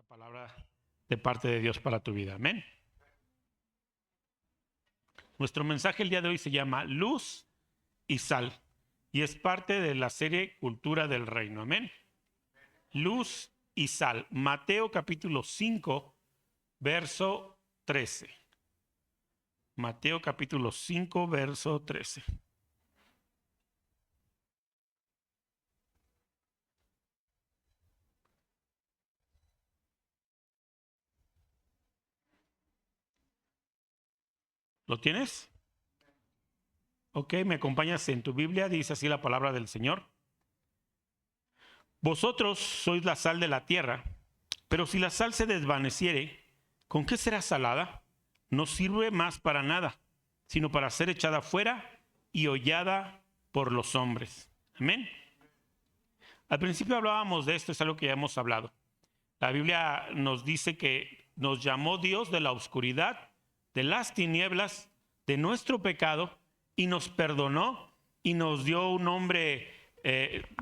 palabra de parte de Dios para tu vida. Amén. Nuestro mensaje el día de hoy se llama Luz y Sal y es parte de la serie Cultura del Reino. Amén. Luz y Sal. Mateo capítulo 5, verso 13. Mateo capítulo 5, verso 13. ¿Lo tienes? Ok, me acompañas en tu Biblia, dice así la palabra del Señor. Vosotros sois la sal de la tierra, pero si la sal se desvaneciere, ¿con qué será salada? No sirve más para nada, sino para ser echada fuera y hollada por los hombres. Amén. Al principio hablábamos de esto, es algo que ya hemos hablado. La Biblia nos dice que nos llamó Dios de la oscuridad, de las tinieblas, de nuestro pecado, y nos perdonó y nos dio un nombre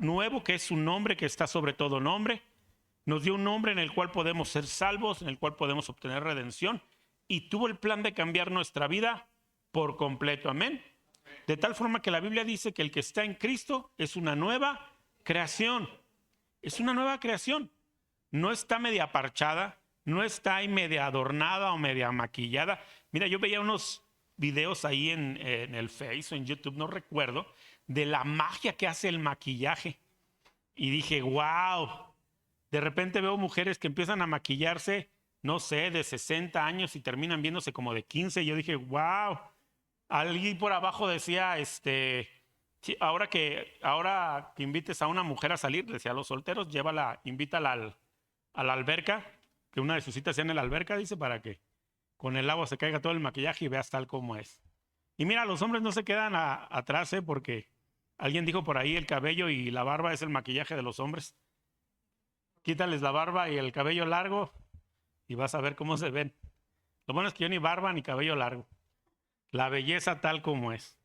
nuevo, que es un nombre que está sobre todo nombre. Nos dio un nombre en el cual podemos ser salvos, en el cual podemos obtener redención, y tuvo el plan de cambiar nuestra vida por completo. Amén. De tal forma que la Biblia dice que el que está en Cristo es una nueva creación. Es una nueva creación. No está media parchada, no está ahí media adornada o media maquillada. Mira, yo veía unos videos ahí en el Face o en YouTube, no recuerdo, de la magia que hace el maquillaje. Y dije, wow. De repente veo mujeres que empiezan a maquillarse, no sé, de 60 años y terminan viéndose como de 15. Y yo dije, wow. Alguien por abajo decía, sí, ahora que invites a una mujer a salir, decía a los solteros, invítala a la alberca, que una de sus citas sea en la alberca, dice, para que con el agua se caiga todo el maquillaje y veas tal como es. Y mira, los hombres no se quedan atrás, porque alguien dijo por ahí, el cabello y la barba es el maquillaje de los hombres. Quítales la barba y el cabello largo y vas a ver cómo se ven. Lo bueno es que yo ni barba ni cabello largo. La belleza tal como es.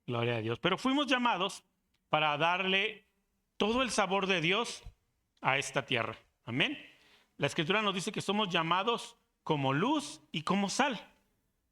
Gloria a Dios. Pero fuimos llamados para darle todo el sabor de Dios a esta tierra. Amén. La Escritura nos dice que somos llamados como luz y como sal.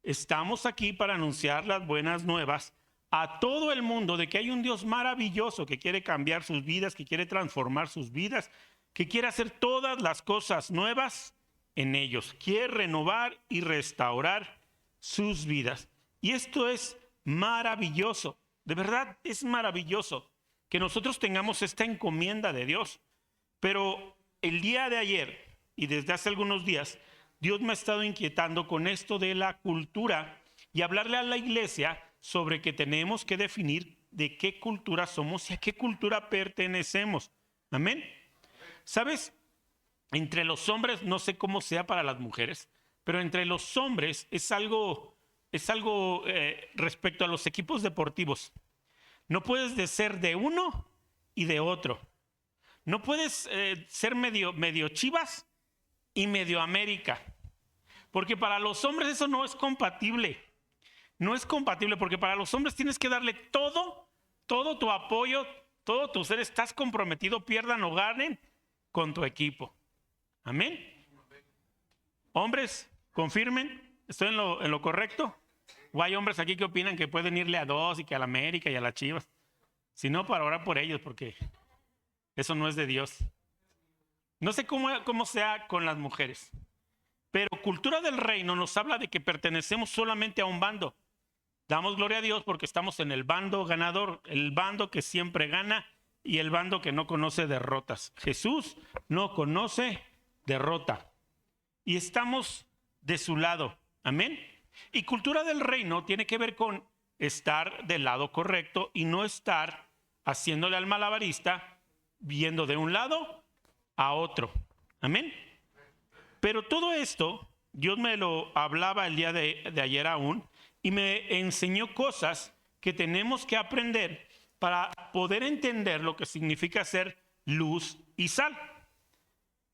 Estamos aquí para anunciar las buenas nuevas a todo el mundo de que hay un Dios maravilloso que quiere cambiar sus vidas, que quiere transformar sus vidas, que quiere hacer todas las cosas nuevas en ellos. Quiere renovar y restaurar sus vidas. Y esto es maravilloso. De verdad es maravilloso que nosotros tengamos esta encomienda de Dios. Pero el día de ayer y desde hace algunos días, Dios me ha estado inquietando con esto de la cultura y hablarle a la iglesia sobre que tenemos que definir de qué cultura somos y a qué cultura pertenecemos. Amén. ¿Sabes? Entre los hombres, no sé cómo sea para las mujeres, pero entre los hombres es algo respecto a los equipos deportivos. No puedes ser de uno y de otro. No puedes ser medio Chivas y medio América. Porque para los hombres eso no es compatible. No es compatible porque para los hombres tienes que darle todo tu apoyo, todo tu ser. Estás comprometido, pierdan o ganen, con tu equipo. Amén. Hombres, confirmen, ¿estoy en lo correcto? ¿O hay hombres aquí que opinan que pueden irle a dos y que a la América y a las Chivas? Si no, para orar por ellos, porque eso no es de Dios. No sé cómo sea con las mujeres, pero cultura del reino nos habla de que pertenecemos solamente a un bando. Damos gloria a Dios porque estamos en el bando ganador, el bando que siempre gana y el bando que no conoce derrotas. Jesús no conoce derrota y estamos de su lado. Amén. Y cultura del reino tiene que ver con estar del lado correcto y no estar haciéndole al malabarista, viendo de un lado a otro. Amén. Pero todo esto, Dios me lo hablaba el día de ayer aún y me enseñó cosas que tenemos que aprender para poder entender lo que significa ser luz y sal.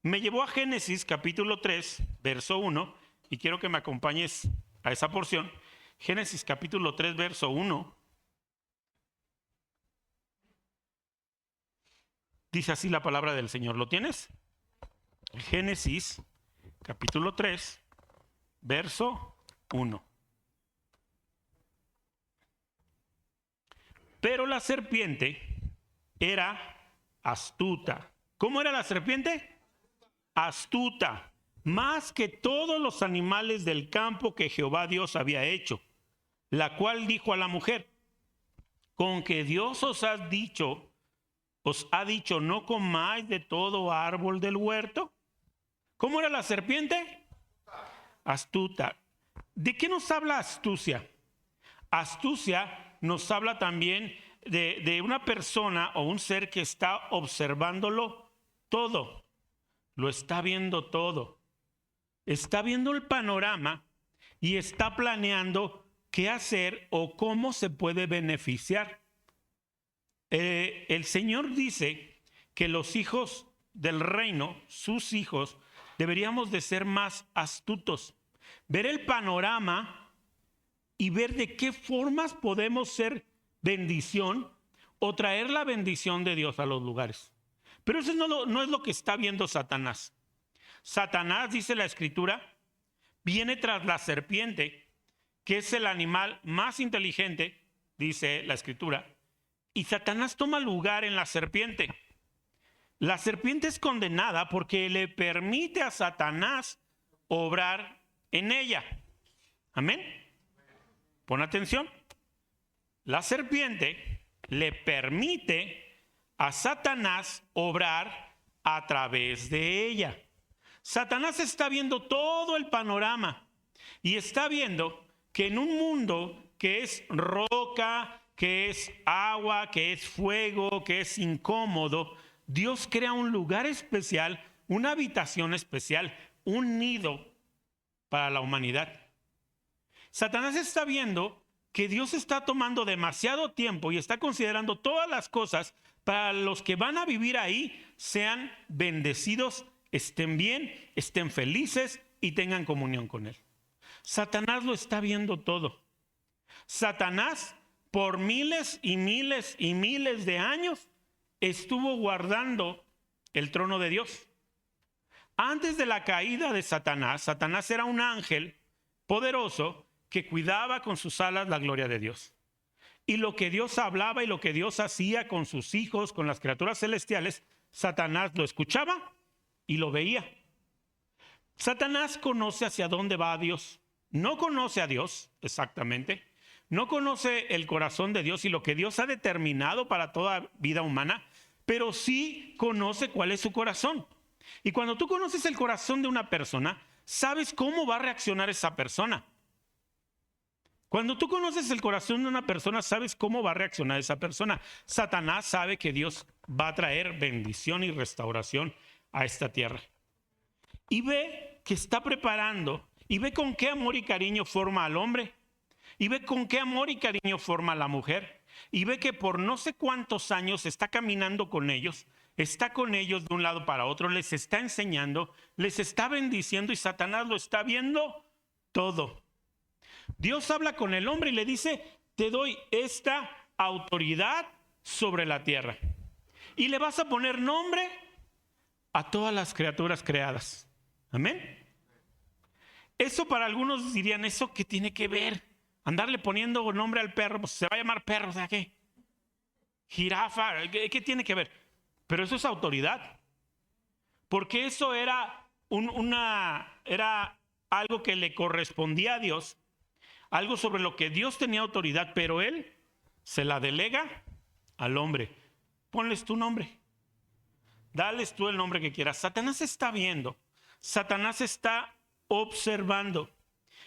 Me llevó a Génesis capítulo 3, verso 1, y quiero que me acompañes a esa porción. Génesis capítulo 3, verso 1. Dice así la palabra del Señor. ¿Lo tienes? Génesis, capítulo 3, verso 1. Pero la serpiente era astuta. ¿Cómo era la serpiente? Astuta, más que todos los animales del campo que Jehová Dios había hecho, la cual dijo a la mujer: con que Dios os ha dicho, no comáis de todo árbol del huerto. ¿Cómo era la serpiente? Astuta. ¿De qué nos habla astucia? Astucia nos habla también de una persona o un ser que está observándolo todo. Lo está viendo todo. Está viendo el panorama y está planeando qué hacer o cómo se puede beneficiar. El Señor dice que los hijos del reino, sus hijos, deberíamos de ser más astutos. Ver el panorama y ver de qué formas podemos ser bendición o traer la bendición de Dios a los lugares. Pero eso no es lo que está viendo Satanás. Satanás, dice la Escritura, viene tras la serpiente, que es el animal más inteligente, dice la Escritura, y Satanás toma lugar en la serpiente. La serpiente es condenada porque le permite a Satanás obrar en ella. Amén. Pon atención. La serpiente le permite a Satanás obrar a través de ella. Satanás está viendo todo el panorama y está viendo que en un mundo que es roca, que es agua, que es fuego, que es incómodo, Dios crea un lugar especial, una habitación especial, un nido para la humanidad. Satanás está viendo que Dios está tomando demasiado tiempo y está considerando todas las cosas para los que van a vivir ahí sean bendecidos, estén bien, estén felices y tengan comunión con Él. Satanás lo está viendo todo. Satanás, por miles y miles y miles de años, estuvo guardando el trono de Dios. Antes de la caída de Satanás, Satanás era un ángel poderoso que cuidaba con sus alas la gloria de Dios. Y lo que Dios hablaba y lo que Dios hacía con sus hijos, con las criaturas celestiales, Satanás lo escuchaba y lo veía. Satanás conoce hacia dónde va Dios. No conoce a Dios exactamente. No conoce el corazón de Dios y lo que Dios ha determinado para toda vida humana, pero sí conoce cuál es su corazón. Y cuando tú conoces el corazón de una persona, sabes cómo va a reaccionar esa persona. Cuando tú conoces el corazón de una persona, sabes cómo va a reaccionar esa persona. Satanás sabe que Dios va a traer bendición y restauración a esta tierra. Y ve que está preparando, y ve con qué amor y cariño forma al hombre, y ve con qué amor y cariño forma a la mujer, y ve que por no sé cuántos años está caminando con ellos, está con ellos de un lado para otro, les está enseñando, les está bendiciendo, y Satanás lo está viendo todo. Dios habla con el hombre y le dice: te doy esta autoridad sobre la tierra y le vas a poner nombre a todas las criaturas creadas. Amén. Eso para algunos dirían: ¿eso qué tiene que ver? Andarle poniendo nombre al perro, pues se va a llamar perro, o sea, ¿qué? Jirafa, ¿qué tiene que ver? Pero eso es autoridad, porque eso era era algo que le correspondía a Dios, algo sobre lo que Dios tenía autoridad, pero Él se la delega al hombre. Ponles tu nombre, dales tú el nombre que quieras. Satanás está viendo, Satanás está observando,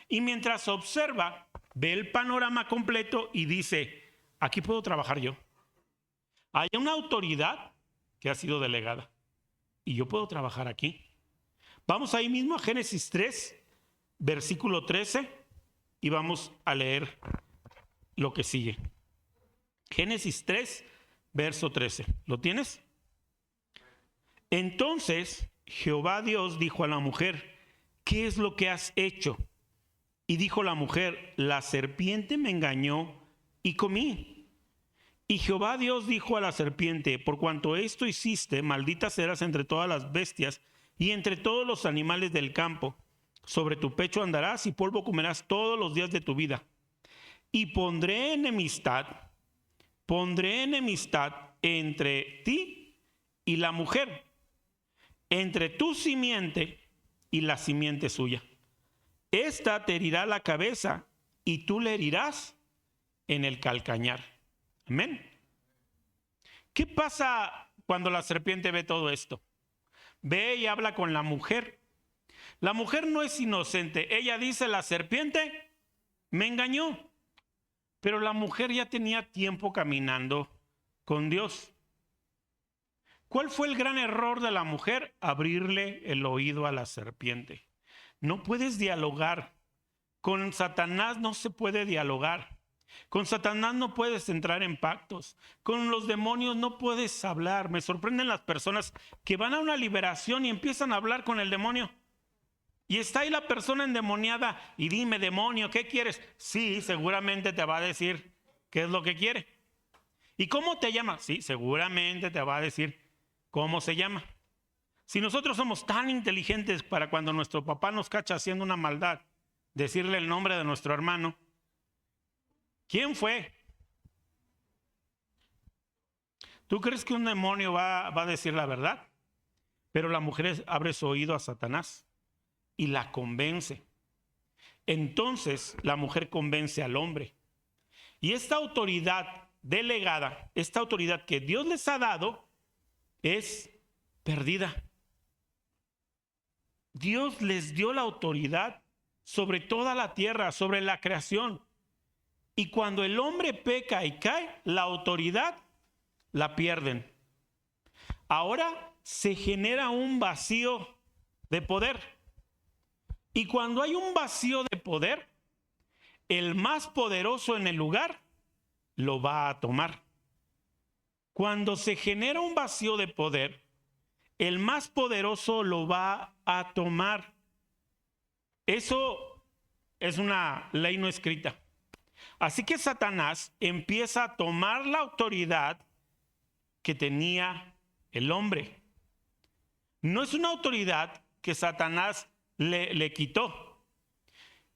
y mientras observa, ve el panorama completo y dice: aquí puedo trabajar yo. Hay una autoridad que ha sido delegada y yo puedo trabajar aquí. Vamos ahí mismo a Génesis 3, versículo 13, y vamos a leer lo que sigue. Génesis 3, verso 13. ¿Lo tienes? Entonces Jehová Dios dijo a la mujer: ¿qué es lo que has hecho? Y dijo la mujer: la serpiente me engañó y comí. Y Jehová Dios dijo a la serpiente: por cuanto esto hiciste, maldita serás entre todas las bestias y entre todos los animales del campo. Sobre tu pecho andarás y polvo comerás todos los días de tu vida. Y pondré enemistad entre ti y la mujer, entre tu simiente y la simiente suya. Esta te herirá la cabeza y tú le herirás en el calcañar. Amén. ¿Qué pasa cuando la serpiente ve todo esto? Ve y habla con la mujer. La mujer no es inocente. Ella dice, la serpiente me engañó. Pero la mujer ya tenía tiempo caminando con Dios. ¿Cuál fue el gran error de la mujer? Abrirle el oído a la serpiente. No puedes dialogar. Con Satanás no se puede dialogar. Con Satanás no puedes entrar en pactos. Con los demonios no puedes hablar. Me sorprenden las personas que van a una liberación y empiezan a hablar con el demonio. Y está ahí la persona endemoniada y dime, demonio, ¿qué quieres? Sí, seguramente te va a decir qué es lo que quiere. ¿Y cómo te llama? Sí, seguramente te va a decir cómo se llama. Si nosotros somos tan inteligentes para cuando nuestro papá nos cacha haciendo una maldad, decirle el nombre de nuestro hermano, ¿quién fue? ¿Tú crees que un demonio va a decir la verdad? Pero la mujer abre su oído a Satanás y la convence. Entonces la mujer convence al hombre. Y esta autoridad delegada, esta autoridad que Dios les ha dado, es perdida. Dios les dio la autoridad sobre toda la tierra, sobre la creación. Y cuando el hombre peca y cae, la autoridad la pierden. Ahora se genera un vacío de poder. Y cuando hay un vacío de poder, el más poderoso en el lugar lo va a tomar. Cuando se genera un vacío de poder, el más poderoso lo va a tomar. Eso es una ley no escrita. Así que Satanás empieza a tomar la autoridad que tenía el hombre. No es una autoridad que Satanás le quitó.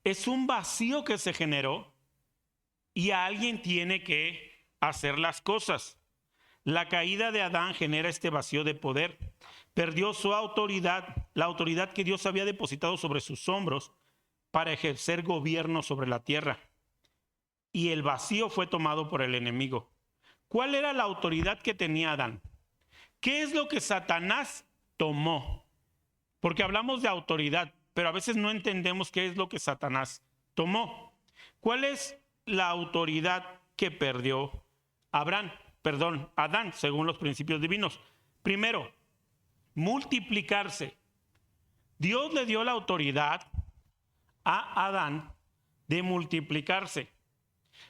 Es un vacío que se generó y alguien tiene que hacer las cosas. La caída de Adán genera este vacío de poder. Perdió su autoridad, la autoridad que Dios había depositado sobre sus hombros para ejercer gobierno sobre la tierra. Y el vacío fue tomado por el enemigo. ¿Cuál era la autoridad que tenía Adán? ¿Qué es lo que Satanás tomó? Porque hablamos de autoridad, pero a veces no entendemos qué es lo que Satanás tomó. ¿Cuál es la autoridad que perdió Adán, según los principios divinos? Primero, multiplicarse. Dios le dio la autoridad a Adán de multiplicarse.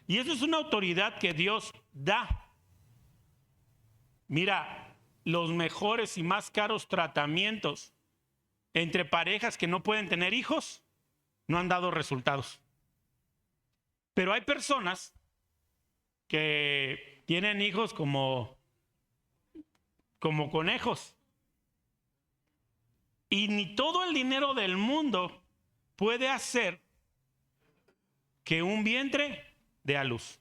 Y eso es una autoridad que Dios da. Mira, los mejores y más caros tratamientos entre parejas que no pueden tener hijos no han dado resultados. Pero hay personas que tienen hijos como conejos. Y ni todo el dinero del mundo puede hacer que un vientre dé a luz.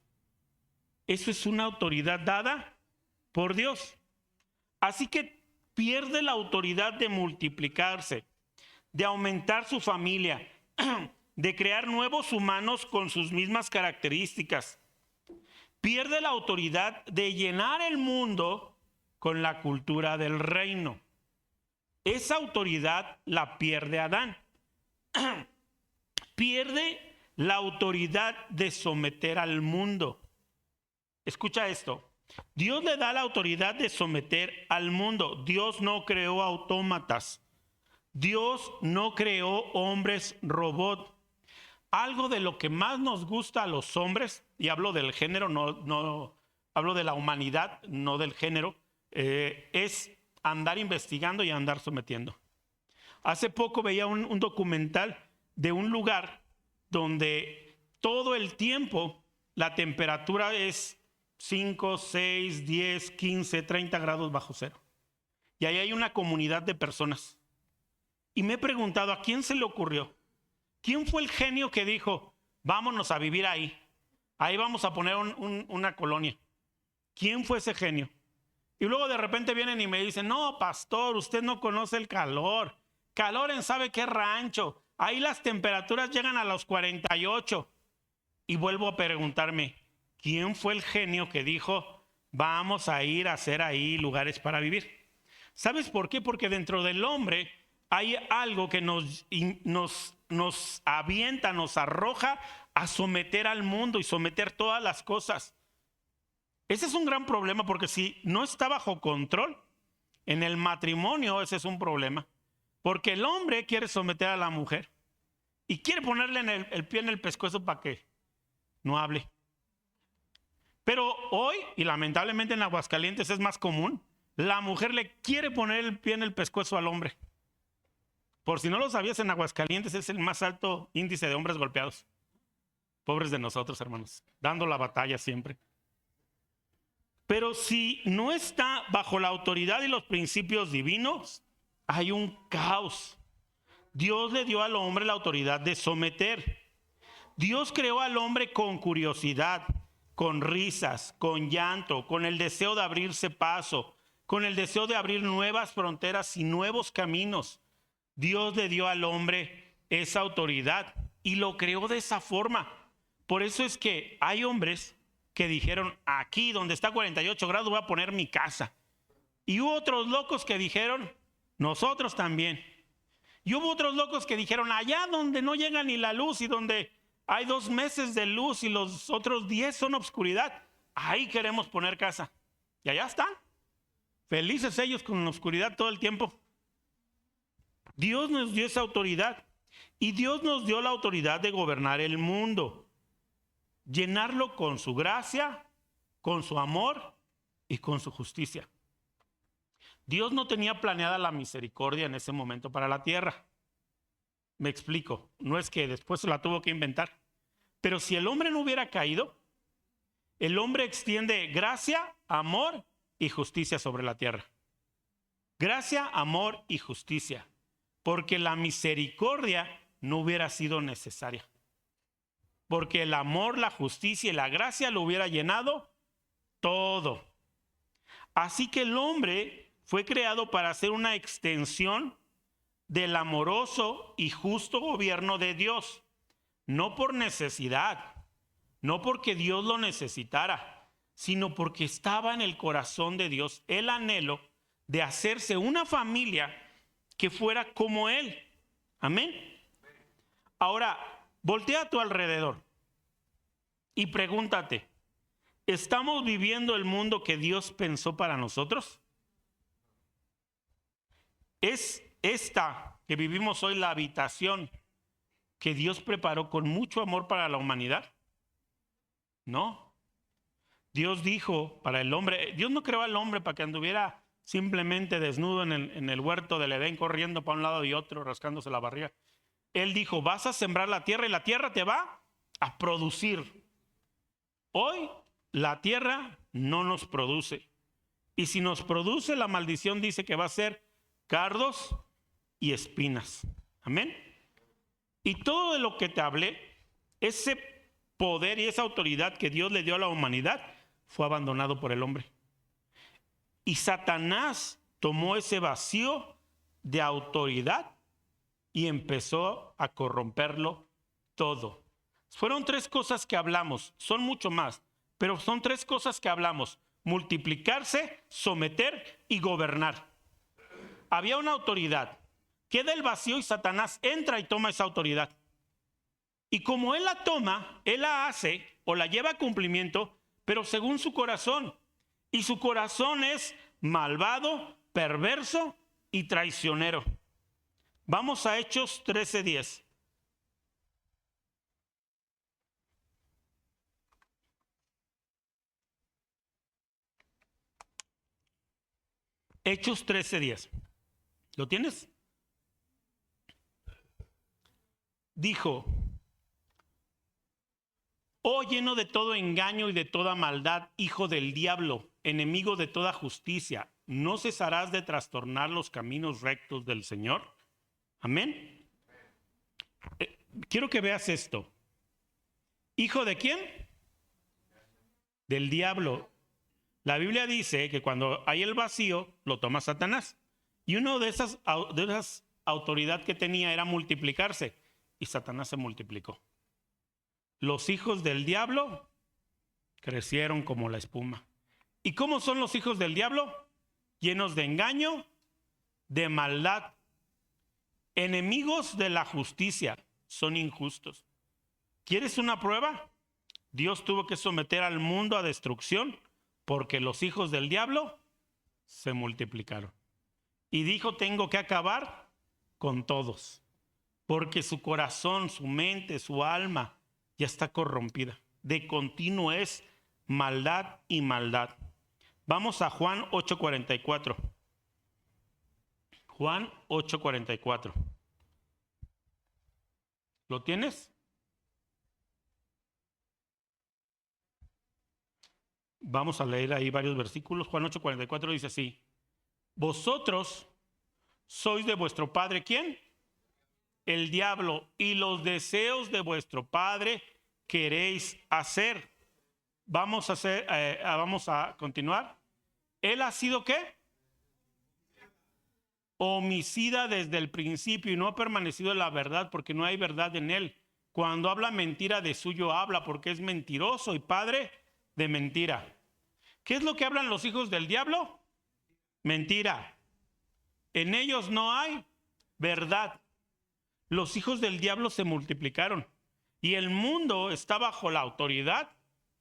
Eso es una autoridad dada por Dios. Así que pierde la autoridad de multiplicarse, de aumentar su familia, de crear nuevos humanos con sus mismas características. Pierde la autoridad de llenar el mundo con la cultura del reino. Esa autoridad la pierde Adán. Pierde la autoridad de someter al mundo. Escucha esto. Dios le da la autoridad de someter al mundo. Dios no creó autómatas. Dios no creó hombres robot. Algo de lo que más nos gusta a los hombres, y hablo del género, no hablo de la humanidad, no del género, es andar investigando y andar sometiendo. Hace poco veía un documental de un lugar donde todo el tiempo la temperatura es 5, 6, 10, 15, 30 grados bajo cero. Y ahí hay una comunidad de personas. Y me he preguntado, ¿a quién se le ocurrió? ¿Quién fue el genio que dijo, vámonos a vivir ahí? Ahí vamos a poner una colonia. ¿Quién fue ese genio? Y luego de repente vienen y me dicen, no, pastor, usted no conoce el calor. Calor en sabe qué rancho. Ahí las temperaturas llegan a los 48. Y vuelvo a preguntarme, ¿quién fue el genio que dijo, vamos a ir a hacer ahí lugares para vivir? ¿Sabes por qué? Porque dentro del hombre hay algo que nos avienta, nos arroja a someter al mundo y someter todas las cosas. Ese es un gran problema, porque si no está bajo control, en el matrimonio ese es un problema. Porque el hombre quiere someter a la mujer y quiere ponerle el pie en el pescuezo para que no hable. Pero hoy, y lamentablemente en Aguascalientes es más común, la mujer le quiere poner el pie en el pescuezo al hombre. Por si no lo sabías, en Aguascalientes es el más alto índice de hombres golpeados. Pobres de nosotros, hermanos, dando la batalla siempre. Pero si no está bajo la autoridad y los principios divinos, hay un caos. Dios le dio al hombre la autoridad de someter. Dios creó al hombre con curiosidad, con risas, con llanto, con el deseo de abrirse paso, con el deseo de abrir nuevas fronteras y nuevos caminos. Dios le dio al hombre esa autoridad y lo creó de esa forma. Por eso es que hay hombres que dijeron, aquí donde está 48 grados voy a poner mi casa. Y hubo otros locos que dijeron, nosotros también. Y hubo otros locos que dijeron, allá donde no llega ni la luz y donde hay 2 meses de luz y los otros 10 son obscuridad, ahí queremos poner casa. Y allá están, felices ellos con la oscuridad todo el tiempo. Dios nos dio esa autoridad y Dios nos dio la autoridad de gobernar el mundo, llenarlo con su gracia, con su amor y con su justicia. Dios no tenía planeada la misericordia en ese momento para la tierra. Me explico, no es que después se la tuvo que inventar, pero si el hombre no hubiera caído, el hombre extiende gracia, amor y justicia sobre la tierra. Gracia, amor y justicia, porque la misericordia no hubiera sido necesaria. Porque el amor, la justicia y la gracia lo hubiera llenado todo. Así que el hombre fue creado para ser una extensión del amoroso y justo gobierno de Dios. No por necesidad, no porque Dios lo necesitara, sino porque estaba en el corazón de Dios el anhelo de hacerse una familia que fuera como Él. Amén. Ahora, voltea a tu alrededor y pregúntate, ¿estamos viviendo el mundo que Dios pensó para nosotros? ¿Es esta que vivimos hoy la habitación que Dios preparó con mucho amor para la humanidad? No. Dios dijo para el hombre, Dios no creó al hombre para que anduviera simplemente desnudo en el huerto del Edén, corriendo para un lado y otro, rascándose la barriga. Él dijo, vas a sembrar la tierra y la tierra te va a producir. Hoy la tierra no nos produce. Y si nos produce, la maldición dice que va a ser cardos y espinas. Amén. Y todo de lo que te hablé, ese poder y esa autoridad que Dios le dio a la humanidad, fue abandonado por el hombre. Y Satanás tomó ese vacío de autoridad y empezó a corromperlo todo. Fueron 3 cosas que hablamos, son mucho más, pero son 3 cosas que hablamos: multiplicarse, someter y gobernar. Había una autoridad, queda el vacío y Satanás entra y toma esa autoridad. Y como él la toma, él la hace o la lleva a cumplimiento, pero según su corazón. Y su corazón es malvado, perverso y traicionero. Vamos a Hechos 13:10. Hechos 13:10. ¿Lo tienes? Dijo, oh lleno de todo engaño y de toda maldad, hijo del diablo, enemigo de toda justicia, ¿no cesarás de trastornar los caminos rectos del Señor? Amén. Quiero que veas esto. ¿Hijo de quién? Del diablo. La Biblia dice que cuando hay el vacío, lo toma Satanás. Y una de esas autoridades que tenía era multiplicarse. Y Satanás se multiplicó. Los hijos del diablo crecieron como la espuma. ¿Y cómo son los hijos del diablo? Llenos de engaño, de maldad, enemigos de la justicia, son injustos. ¿Quieres una prueba? Dios tuvo que someter al mundo a destrucción porque los hijos del diablo se multiplicaron. Y dijo, tengo que acabar con todos, porque su corazón, su mente, su alma ya está corrompida. De continuo es maldad y maldad. Vamos a Juan 8:44. Juan 8:44. ¿Lo tienes? Vamos a leer ahí varios versículos. Juan 8:44 dice así: vosotros sois de vuestro padre, ¿quién? El diablo, y los deseos de vuestro padre queréis hacer. Vamos a continuar. Él ha sido ¿qué? Homicida desde el principio y no ha permanecido en la verdad porque no hay verdad en él. Cuando habla mentira, de suyo habla porque es mentiroso y padre de mentira. ¿Qué es lo que hablan los hijos del diablo? Mentira. En ellos no hay verdad. Los hijos del diablo se multiplicaron y el mundo está bajo la autoridad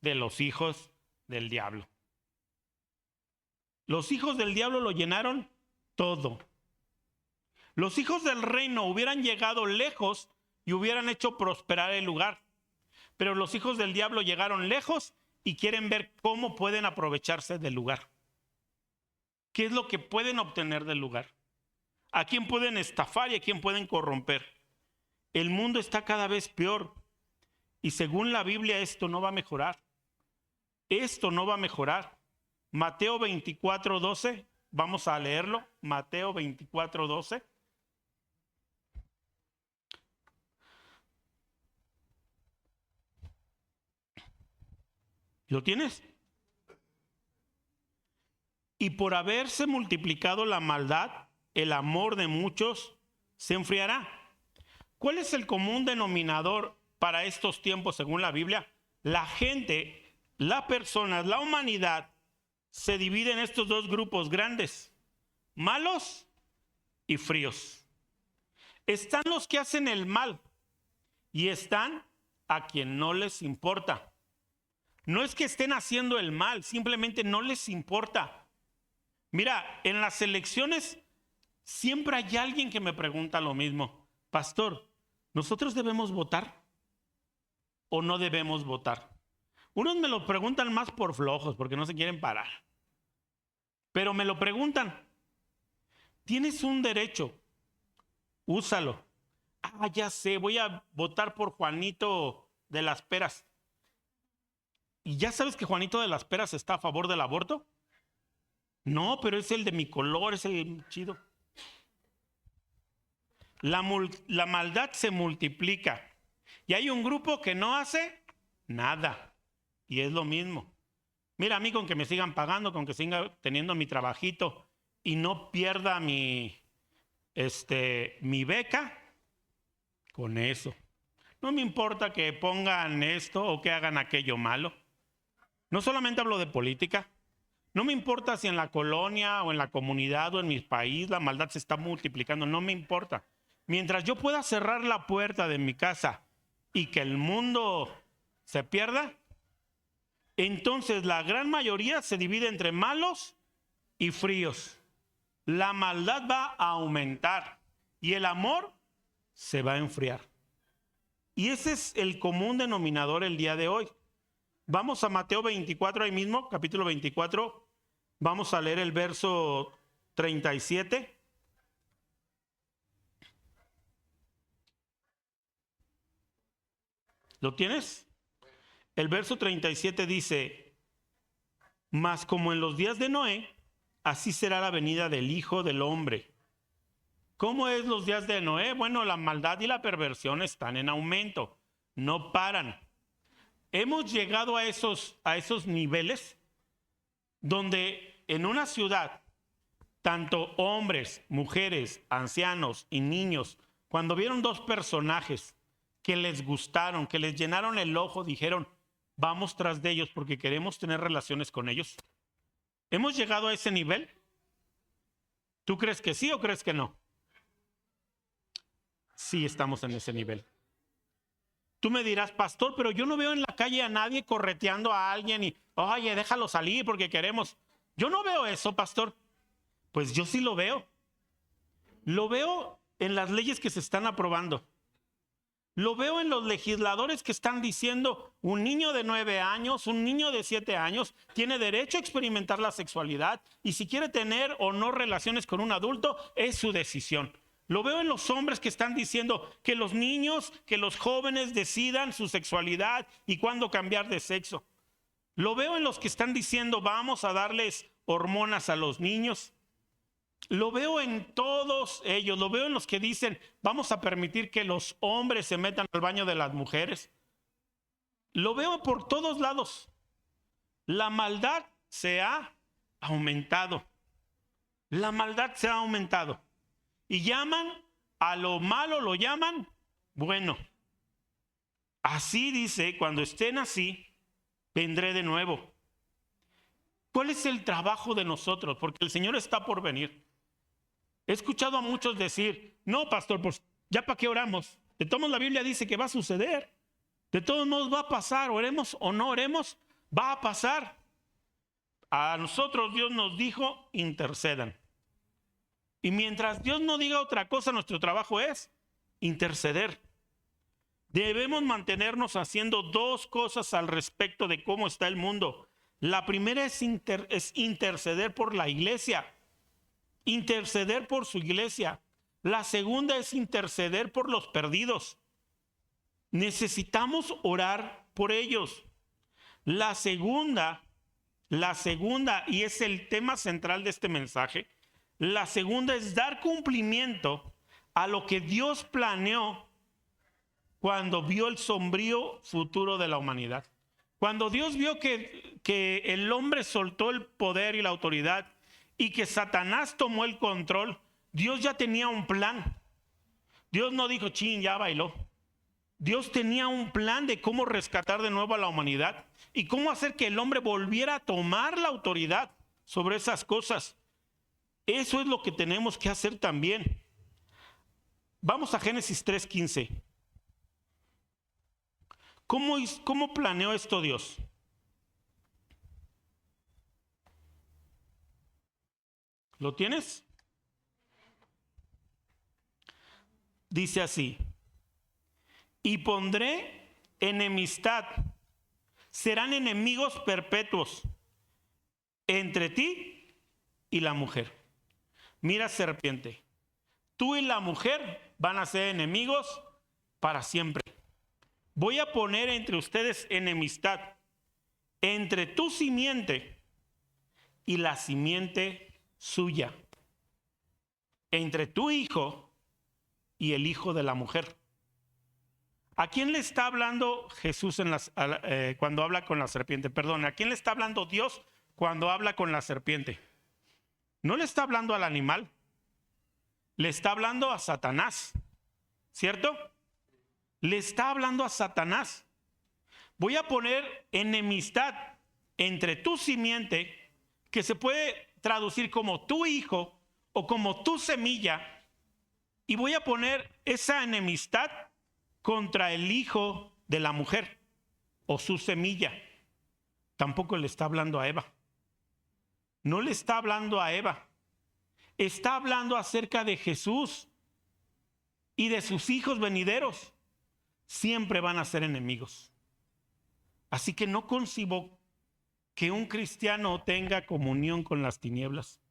de los hijos del diablo. Los hijos del diablo lo llenaron todo. Los hijos del reino hubieran llegado lejos y hubieran hecho prosperar el lugar. Pero los hijos del diablo llegaron lejos y quieren ver cómo pueden aprovecharse del lugar. ¿Qué es lo que pueden obtener del lugar? ¿A quién pueden estafar y a quién pueden corromper? El mundo está cada vez peor. Y según la Biblia esto no va a mejorar. Esto no va a mejorar. Mateo 24:12, vamos a leerlo. Mateo 24:12. ¿Lo tienes? Y por haberse multiplicado la maldad, el amor de muchos se enfriará. ¿Cuál es el común denominador para estos tiempos según la Biblia? La gente, las personas, la humanidad se divide en estos dos grupos grandes, malos y fríos. Están los que hacen el mal y están a quien no les importa. No es que estén haciendo el mal, simplemente no les importa. Mira, en las elecciones siempre hay alguien que me pregunta lo mismo. Pastor, ¿nosotros debemos votar o no debemos votar? Unos me lo preguntan más por flojos, porque no se quieren parar. Pero me lo preguntan. Tienes un derecho, úsalo. Ah, ya sé, voy a votar por Juanito de las Peras. ¿Y ya sabes que Juanito de las Peras está a favor del aborto? No, pero es el de mi color, es el chido. La maldad se multiplica. Y hay un grupo que no hace nada. Y es lo mismo. Mira, a mí con que me sigan pagando, con que siga teniendo mi trabajito y no pierda mi beca, con eso. No me importa que pongan esto o que hagan aquello malo. No solamente hablo de política. No me importa si en la colonia o en la comunidad o en mi país la maldad se está multiplicando. No me importa. Mientras yo pueda cerrar la puerta de mi casa y que el mundo se pierda, entonces la gran mayoría se divide entre malos y fríos. La maldad va a aumentar y el amor se va a enfriar. Y ese es el común denominador el día de hoy. Vamos a Mateo 24, ahí mismo, capítulo 24. Vamos a leer el verso 37. ¿Lo tienes? El verso 37 dice: mas como en los días de Noé, así será la venida del Hijo del Hombre. ¿Cómo es los días de Noé? Bueno, la maldad y la perversión están en aumento, no paran. Hemos llegado a esos niveles donde en una ciudad, tanto hombres, mujeres, ancianos y niños, cuando vieron dos personajes que les gustaron, que les llenaron el ojo, dijeron, vamos tras de ellos porque queremos tener relaciones con ellos. ¿Hemos llegado a ese nivel? ¿Tú crees que sí o crees que no? Sí, estamos en ese nivel. Tú me dirás, pastor, pero yo no veo en la calle a nadie correteando a alguien y, oye, déjalo salir porque queremos. Yo no veo eso, pastor. Pues yo sí lo veo. Lo veo en las leyes que se están aprobando. Lo veo en los legisladores que están diciendo, un niño de 9 años, un niño de 7 años, tiene derecho a experimentar la sexualidad y si quiere tener o no relaciones con un adulto, es su decisión. Lo veo en los hombres que están diciendo que los niños, que los jóvenes decidan su sexualidad y cuándo cambiar de sexo. Lo veo en los que están diciendo, vamos a darles hormonas a los niños. Lo veo en todos ellos, lo veo en los que dicen, vamos a permitir que los hombres se metan al baño de las mujeres. Lo veo por todos lados. La maldad se ha aumentado. La maldad se ha aumentado. Y llaman a lo malo, lo llaman bueno. Así dice, cuando estén así, vendré de nuevo. ¿Cuál es el trabajo de nosotros? Porque el Señor está por venir. He escuchado a muchos decir, no, pastor, pues ya para qué oramos. De todos modos la Biblia dice que va a suceder. De todos modos va a pasar, oremos o no oremos, va a pasar. A nosotros Dios nos dijo, intercedan. Y mientras Dios no diga otra cosa, nuestro trabajo es interceder. Debemos mantenernos haciendo dos cosas al respecto de cómo está el mundo. La primera es interceder por la iglesia. Interceder por su iglesia. La segunda es interceder por los perdidos. Necesitamos orar por ellos. La segunda, y es el tema central de este mensaje, la segunda es dar cumplimiento a lo que Dios planeó cuando vio el sombrío futuro de la humanidad. Cuando Dios vio que el hombre soltó el poder y la autoridad y que Satanás tomó el control, Dios ya tenía un plan. Dios no dijo, chin, ya bailó. Dios tenía un plan de cómo rescatar de nuevo a la humanidad y cómo hacer que el hombre volviera a tomar la autoridad sobre esas cosas. Eso es lo que tenemos que hacer también. Vamos a Génesis 3:15. ¿Cómo planeó esto Dios? ¿Lo tienes? Dice así: y pondré enemistad, serán enemigos perpetuos entre ti y la mujer. Mira, serpiente, tú y la mujer van a ser enemigos para siempre. Voy a poner entre ustedes enemistad, entre tu simiente y la simiente suya, entre tu hijo y el hijo de la mujer. ¿A quién le está hablando Jesús cuando habla con la serpiente? Perdón, ¿a quién le está hablando Dios cuando habla con la serpiente? No le está hablando al animal, le está hablando a Satanás, ¿cierto? Le está hablando a Satanás. Voy a poner enemistad entre tu simiente, que se puede traducir como tu hijo o como tu semilla, y voy a poner esa enemistad contra el hijo de la mujer o su semilla. Tampoco le está hablando a Eva. No le está hablando a Eva. Está hablando acerca de Jesús y de sus hijos venideros. Siempre van a ser enemigos. Así que no concibo que un cristiano tenga comunión con las tinieblas.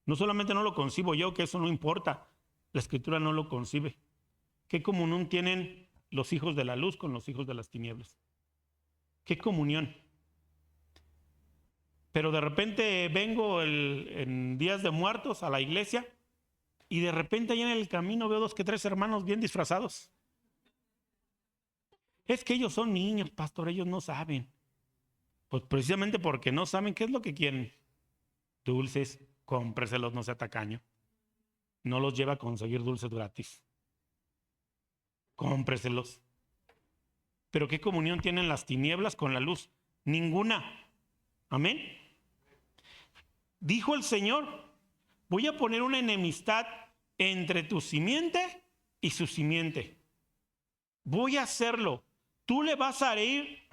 No solamente no lo concibo yo, que eso no importa. La Escritura no lo concibe. ¿Qué comunión tienen los hijos de la luz con los hijos de las tinieblas? ¿Qué comunión? Pero de repente vengo en días de muertos a la iglesia Y de repente ahí en el camino veo 2 que 3 hermanos bien disfrazados. Es que ellos son niños, pastor, ellos no saben. Pues precisamente porque no saben qué es lo que quieren. Dulces, cómpreselos, no sea tacaño. No los lleva a conseguir dulces gratis. Cómpreselos. Pero ¿qué comunión tienen las tinieblas con la luz? Ninguna. Amén. Dijo el Señor, voy a poner una enemistad entre tu simiente y su simiente. Voy a hacerlo. Tú le vas a herir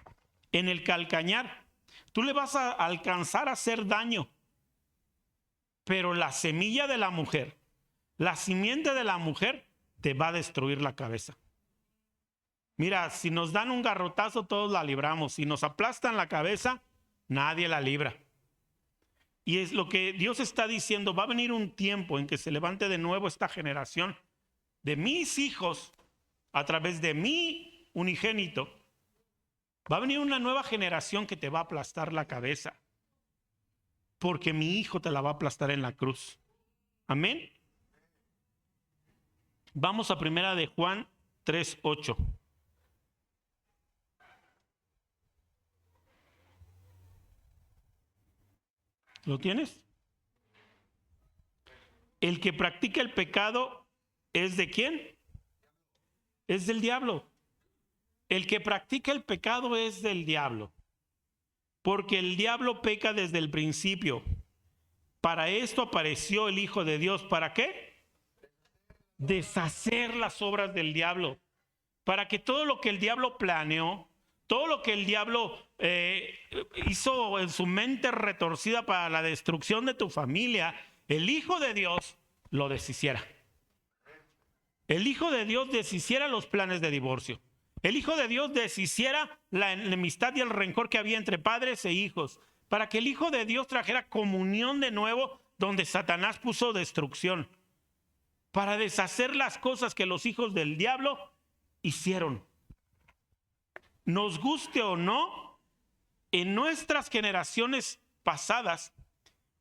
en el calcañar. Tú le vas a alcanzar a hacer daño. Pero la semilla de la mujer, la simiente de la mujer, te va a destruir la cabeza. Mira, si nos dan un garrotazo, todos la libramos. Si nos aplastan la cabeza, nadie la libra. Y es lo que Dios está diciendo. Va a venir un tiempo en que se levante de nuevo esta generación de mis hijos a través de mi unigénito. Va a venir una nueva generación que te va a aplastar la cabeza. Porque mi hijo te la va a aplastar en la cruz. Amén. Vamos a primera de Juan 3:8. ¿Lo tienes? El que practica el pecado es ¿de quién? Es del diablo. El que practica el pecado es del diablo. Porque el diablo peca desde el principio. Para esto apareció el Hijo de Dios. ¿Para qué? Deshacer las obras del diablo. Para que todo lo que el diablo planeó, todo lo que el diablo hizo en su mente retorcida para la destrucción de tu familia, el Hijo de Dios lo deshiciera. El Hijo de Dios deshiciera los planes de divorcio. El Hijo de Dios deshiciera la enemistad y el rencor que había entre padres e hijos. Para que el Hijo de Dios trajera comunión de nuevo donde Satanás puso destrucción. Para deshacer las cosas que los hijos del diablo hicieron. Nos guste o no, en nuestras generaciones pasadas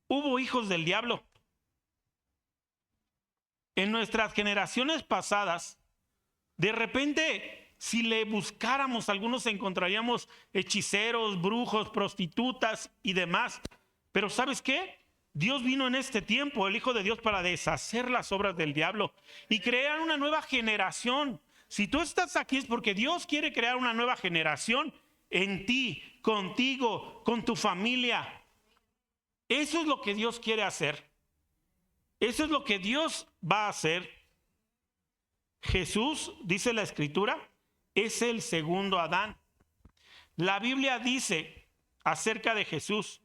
hubo hijos del diablo. En nuestras generaciones pasadas, de repente, si le buscáramos, algunos encontraríamos hechiceros, brujos, prostitutas y demás. Pero ¿sabes qué? Dios vino en este tiempo, el Hijo de Dios, para deshacer las obras del diablo y crear una nueva generación. Si tú estás aquí es porque Dios quiere crear una nueva generación en ti, contigo, con tu familia. Eso es lo que Dios quiere hacer. Eso es lo que Dios va a hacer. Jesús, dice la Escritura, es el segundo Adán. La Biblia dice acerca de Jesús,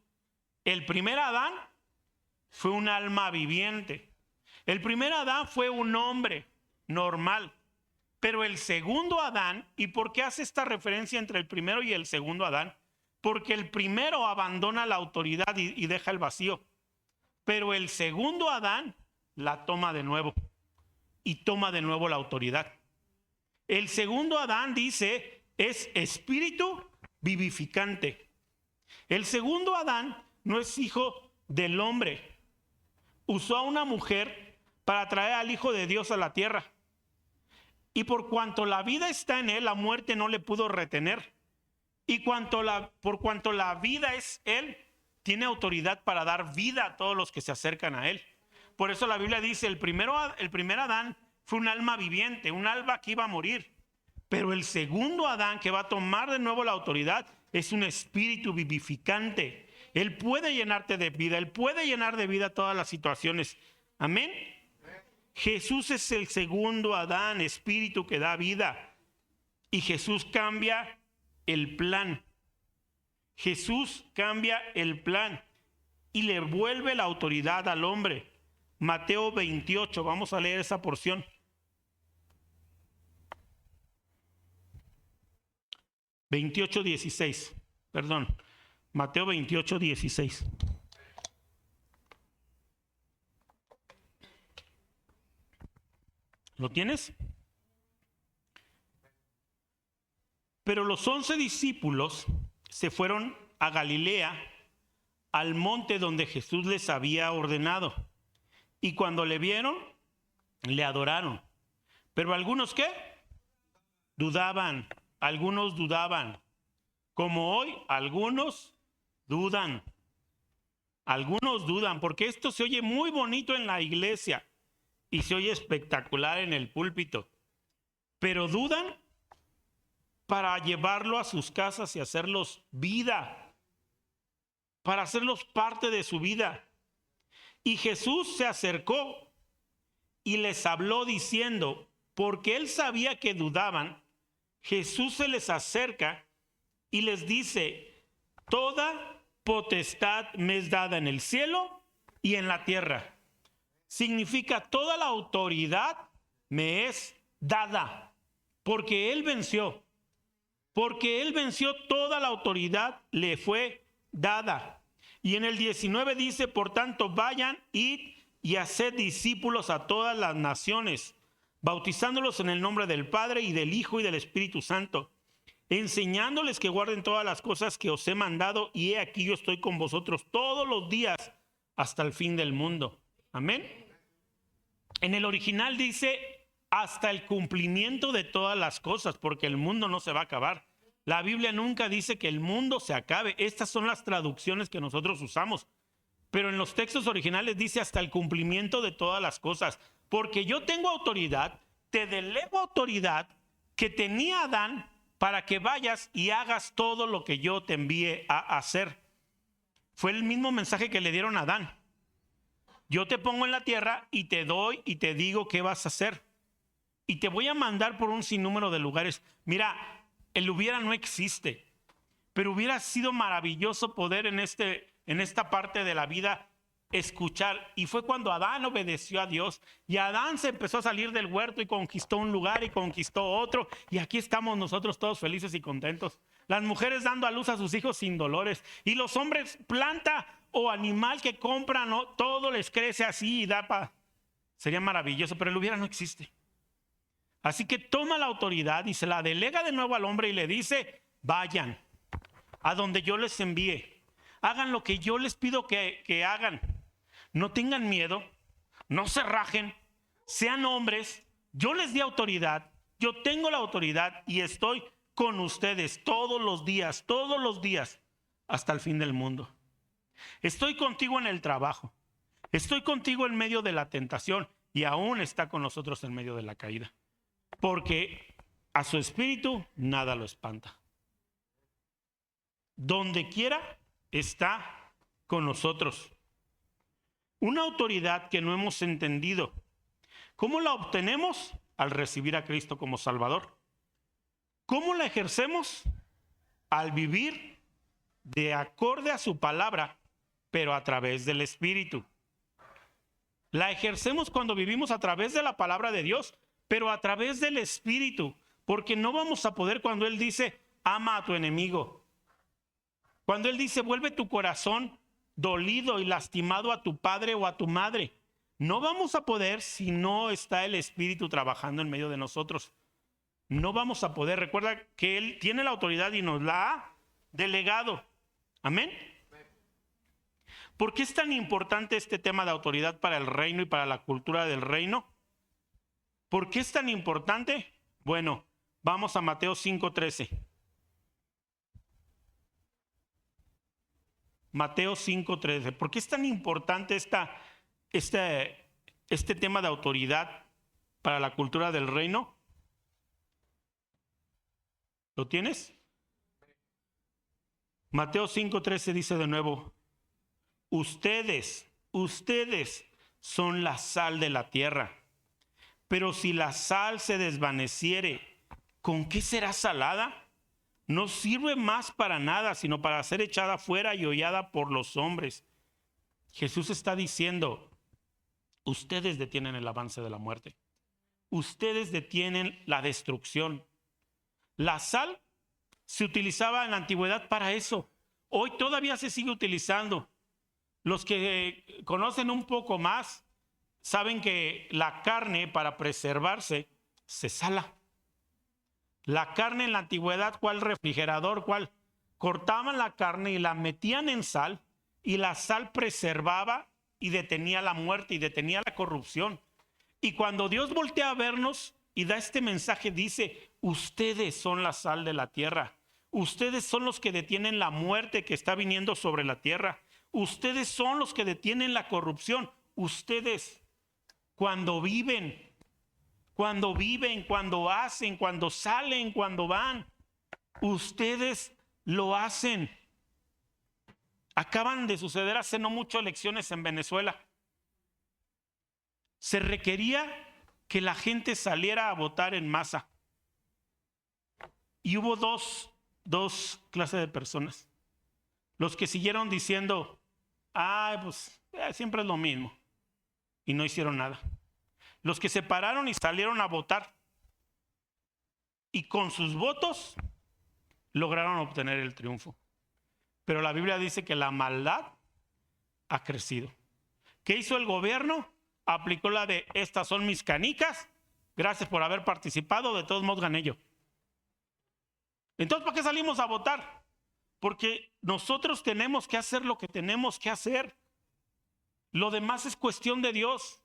el primer Adán fue un alma viviente. El primer Adán fue un hombre normal. Pero el segundo Adán, ¿y por qué hace esta referencia entre el primero y el segundo Adán? Porque el primero abandona la autoridad y deja el vacío. Pero el segundo Adán la toma de nuevo y toma de nuevo la autoridad. El segundo Adán, dice, es espíritu vivificante. El segundo Adán no es hijo del hombre. Usó a una mujer para traer al Hijo de Dios a la tierra. Y por cuanto la vida está en él, la muerte no le pudo retener. Y por cuanto la vida es él, tiene autoridad para dar vida a todos los que se acercan a él. Por eso la Biblia dice, el primer Adán fue un alma viviente, un alma que iba a morir. Pero el segundo Adán, que va a tomar de nuevo la autoridad, es un espíritu vivificante. Él puede llenarte de vida, él puede llenar de vida todas las situaciones. Amén. Jesús es el segundo Adán, espíritu que da vida. Y Jesús cambia el plan. Jesús cambia el plan y le vuelve la autoridad al hombre. Mateo 28, vamos a leer esa porción. Mateo 28, 16. ¿Lo tienes? Pero los 11 discípulos se fueron a Galilea, al monte donde Jesús les había ordenado. Y cuando le vieron, le adoraron. Pero algunos, ¿qué? Dudaban. Algunos dudaban. Como hoy, algunos dudan. Algunos dudan, porque esto se oye muy bonito en la iglesia y se oye espectacular en el púlpito. Pero dudan para llevarlo a sus casas y hacerlos vida, para hacerlos parte de su vida. Y Jesús se acercó y les habló diciendo, porque él sabía que dudaban, Jesús se les acerca y les dice, toda potestad me es dada en el cielo y en la tierra. Significa toda la autoridad me es dada, porque él venció. Porque él venció, toda la autoridad le fue dada. Y en el 19 dice, por tanto, vayan, id y haced discípulos a todas las naciones, bautizándolos en el nombre del Padre y del Hijo y del Espíritu Santo, enseñándoles que guarden todas las cosas que os he mandado, y he aquí yo estoy con vosotros todos los días hasta el fin del mundo. Amén. En el original dice hasta el cumplimiento de todas las cosas, porque el mundo no se va a acabar. La Biblia nunca dice que el mundo se acabe. Estas son las traducciones que nosotros usamos. Pero en los textos originales dice hasta el cumplimiento de todas las cosas. Porque yo tengo autoridad, te delego autoridad que tenía Adán para que vayas y hagas todo lo que yo te envíe a hacer. Fue el mismo mensaje que le dieron a Adán. Yo te pongo en la tierra y te doy y te digo qué vas a hacer. Y te voy a mandar por un sinnúmero de lugares. Mira, el hubiera no existe, pero hubiera sido maravilloso poder en esta parte de la vida escuchar. Y fue cuando Adán obedeció a Dios y Adán se empezó a salir del huerto y conquistó un lugar y conquistó otro. Y aquí estamos nosotros todos felices y contentos. Las mujeres dando a luz a sus hijos sin dolores. Y los hombres, planta o animal que compran, ¿no? Todo les crece así y da para... Sería maravilloso, pero el hubiera no existe. Así que toma la autoridad y se la delega de nuevo al hombre y le dice, vayan a donde yo les envíe. Hagan lo que yo les pido que hagan. No tengan miedo, no se rajen, sean hombres. Yo les di autoridad, yo tengo la autoridad y estoy con ustedes todos los días, hasta el fin del mundo. Estoy contigo en el trabajo, estoy contigo en medio de la tentación y aún está con nosotros en medio de la caída. Porque a su espíritu nada lo espanta. Donde quiera está con nosotros. Una autoridad que no hemos entendido. ¿Cómo la obtenemos? Al recibir a Cristo como Salvador. ¿Cómo la ejercemos? Al vivir de acorde a su palabra, pero a través del Espíritu. La ejercemos cuando vivimos a través de la palabra de Dios, pero a través del Espíritu, porque no vamos a poder cuando Él dice, ama a tu enemigo. Cuando Él dice, vuelve tu corazón dolido y lastimado a tu padre o a tu madre. No vamos a poder si no está el Espíritu trabajando en medio de nosotros. No vamos a poder. Recuerda que Él tiene la autoridad y nos la ha delegado. Amén. ¿Por qué es tan importante este tema de autoridad para el reino y para la cultura del reino? ¿Por qué es tan importante? Bueno, vamos a Mateo 5:13. Mateo 5:13. ¿Por qué es tan importante este tema de autoridad para la cultura del reino? ¿Lo tienes? Mateo 5:13 dice de nuevo, ustedes son la sal de la tierra. Pero si la sal se desvaneciere, ¿con qué será salada? No sirve más para nada, sino para ser echada fuera y hollada por los hombres. Jesús está diciendo, ustedes detienen el avance de la muerte. Ustedes detienen la destrucción. La sal se utilizaba en la antigüedad para eso. Hoy todavía se sigue utilizando. Los que conocen un poco más saben que la carne, para preservarse, se sala. La carne en la antigüedad, ¿cuál refrigerador? ¿Cuál? Cortaban la carne y la metían en sal, y la sal preservaba y detenía la muerte y detenía la corrupción. Y cuando Dios voltea a vernos y da este mensaje, dice, ustedes son la sal de la tierra. Ustedes son los que detienen la muerte que está viniendo sobre la tierra. Ustedes son los que detienen la corrupción. Ustedes, cuando viven, cuando hacen, cuando salen, cuando van, ustedes lo hacen. Acaban de suceder hace no mucho elecciones en Venezuela. Se requería que la gente saliera a votar en masa. Y hubo dos clases de personas. Los que siguieron diciendo, siempre es lo mismo. Y no hicieron nada. Los que se pararon y salieron a votar. Y con sus votos lograron obtener el triunfo. Pero la Biblia dice que la maldad ha crecido. ¿Qué hizo el gobierno? Aplicó la de, estas son mis canicas, gracias por haber participado, de todos modos gané yo. Entonces, ¿para qué salimos a votar? Porque nosotros tenemos que hacer lo que tenemos que hacer. Lo demás es cuestión de Dios.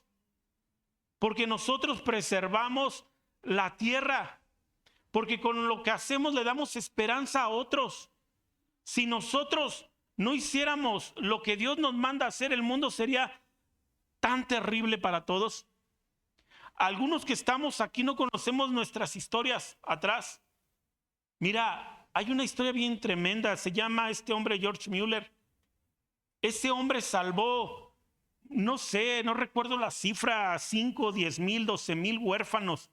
Porque nosotros preservamos la tierra. Porque con lo que hacemos le damos esperanza a otros. Si nosotros no hiciéramos lo que Dios nos manda hacer, el mundo sería tan terrible para todos. Algunos que estamos aquí no conocemos nuestras historias atrás. Mira, hay una historia bien tremenda, se llama este hombre George Mueller. Ese hombre salvó, no recuerdo la cifra, 5, 10 mil, 12 mil huérfanos.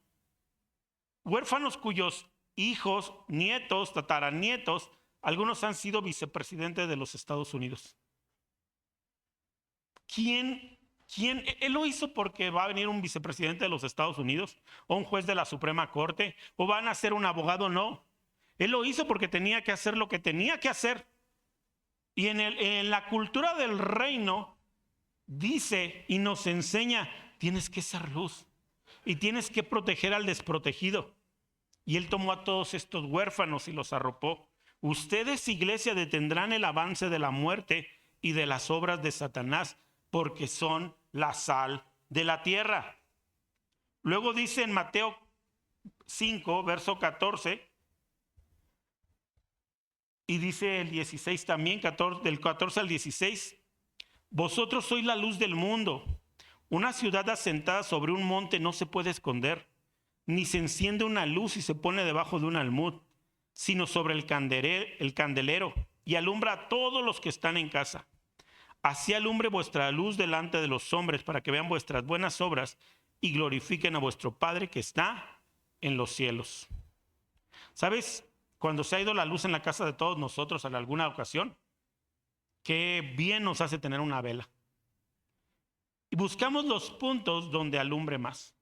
Huérfanos cuyos hijos, nietos, tataranietos, algunos han sido vicepresidentes de los Estados Unidos. ¿Quién? Él lo hizo porque va a venir un vicepresidente de los Estados Unidos o un juez de la Suprema Corte o van a ser un abogado. No, él lo hizo porque tenía que hacer lo que tenía que hacer. Y en la cultura del reino dice y nos enseña, tienes que ser luz y tienes que proteger al desprotegido. Y él tomó a todos estos huérfanos y los arropó. Ustedes, iglesia, detendrán el avance de la muerte y de las obras de Satanás, porque son la sal de la tierra. Luego dice en Mateo 5, verso 14, y dice el 16 también, del 14 al 16, vosotros sois la luz del mundo. Una ciudad asentada sobre un monte no se puede esconder, ni se enciende una luz y se pone debajo de un almud, sino sobre el candelero, y alumbra a todos los que están en casa. Así alumbre vuestra luz delante de los hombres, para que vean vuestras buenas obras y glorifiquen a vuestro Padre que está en los cielos. ¿Sabes? Cuando se ha ido la luz en la casa de todos nosotros en alguna ocasión, qué bien nos hace tener una vela. Y buscamos los puntos donde alumbre más.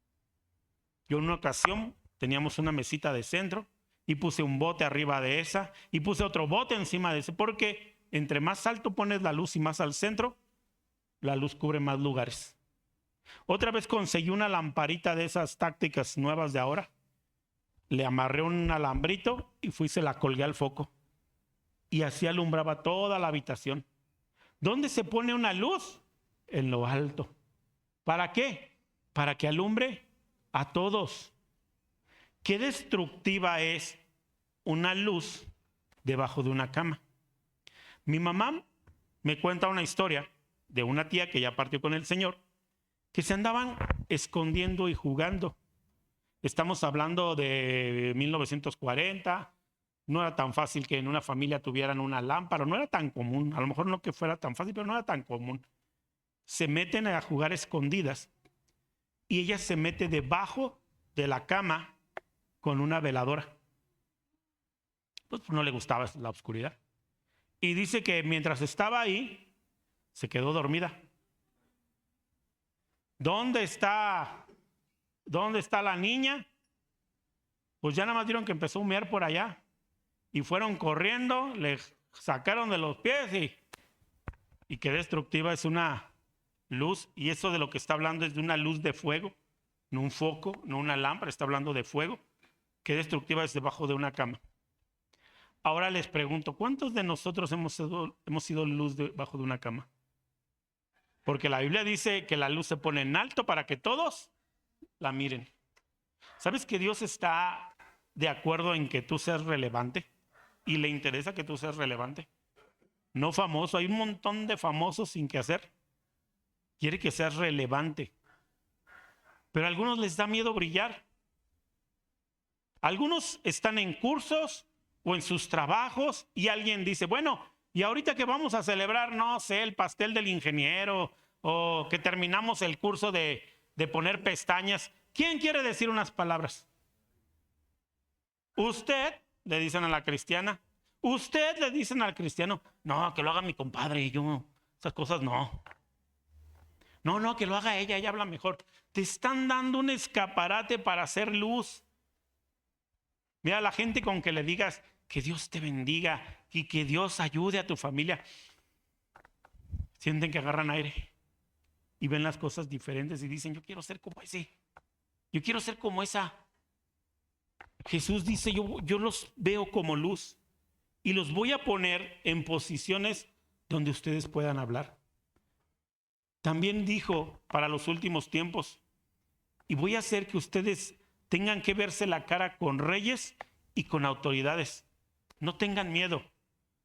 Yo en una ocasión teníamos una mesita de centro y puse un bote arriba de esa y puse otro bote encima de ese, porque entre más alto pones la luz y más al centro, la luz cubre más lugares. Otra vez conseguí una lamparita de esas tácticas nuevas de ahora. Le amarré un alambrito y se la colgué al foco. Y así alumbraba toda la habitación. ¿Dónde se pone una luz? En lo alto. ¿Para qué? Para que alumbre a todos. ¿Qué destructiva es una luz debajo de una cama? Mi mamá me cuenta una historia de una tía que ya partió con el Señor, que se andaban escondiendo y jugando. Estamos hablando de 1940, no era tan fácil que en una familia tuvieran una lámpara, no era tan común, a lo mejor no que fuera tan fácil, pero no era tan común. Se meten a jugar escondidas y ella se mete debajo de la cama con una veladora. Pues no le gustaba la oscuridad. Y dice que mientras estaba ahí, se quedó dormida. ¿Dónde está la niña? Pues ya nada más vieron que empezó a humear por allá. Y fueron corriendo, le sacaron de los pies y qué destructiva es una luz. Y eso de lo que está hablando es de una luz de fuego, no un foco, no una lámpara, está hablando de fuego. Qué destructiva es debajo de una cama. Ahora les pregunto, ¿cuántos de nosotros hemos sido luz debajo de una cama? Porque la Biblia dice que la luz se pone en alto para que todos la miren. ¿Sabes que Dios está de acuerdo en que tú seas relevante? Y le interesa que tú seas relevante. No famoso, hay un montón de famosos sin que hacer. Quiere que seas relevante. Pero a algunos les da miedo brillar. Algunos están en cursos o en sus trabajos y alguien dice, bueno, y ahorita que vamos a celebrar, no sé, el pastel del ingeniero o que terminamos el curso de poner pestañas, ¿quién quiere decir unas palabras? Usted, le dicen a la cristiana. Usted, le dicen al cristiano. No, que lo haga mi compadre, yo, esas cosas no. No, que lo haga ella habla mejor. Te están dando un escaparate para hacer luz. Mira, la gente con que le digas que Dios te bendiga y que Dios ayude a tu familia, sienten que agarran aire y ven las cosas diferentes y dicen, yo quiero ser como ese, yo quiero ser como esa. Jesús dice, yo los veo como luz y los voy a poner en posiciones donde ustedes puedan hablar. También dijo para los últimos tiempos, y voy a hacer que ustedes tengan que verse la cara con reyes y con autoridades. No tengan miedo,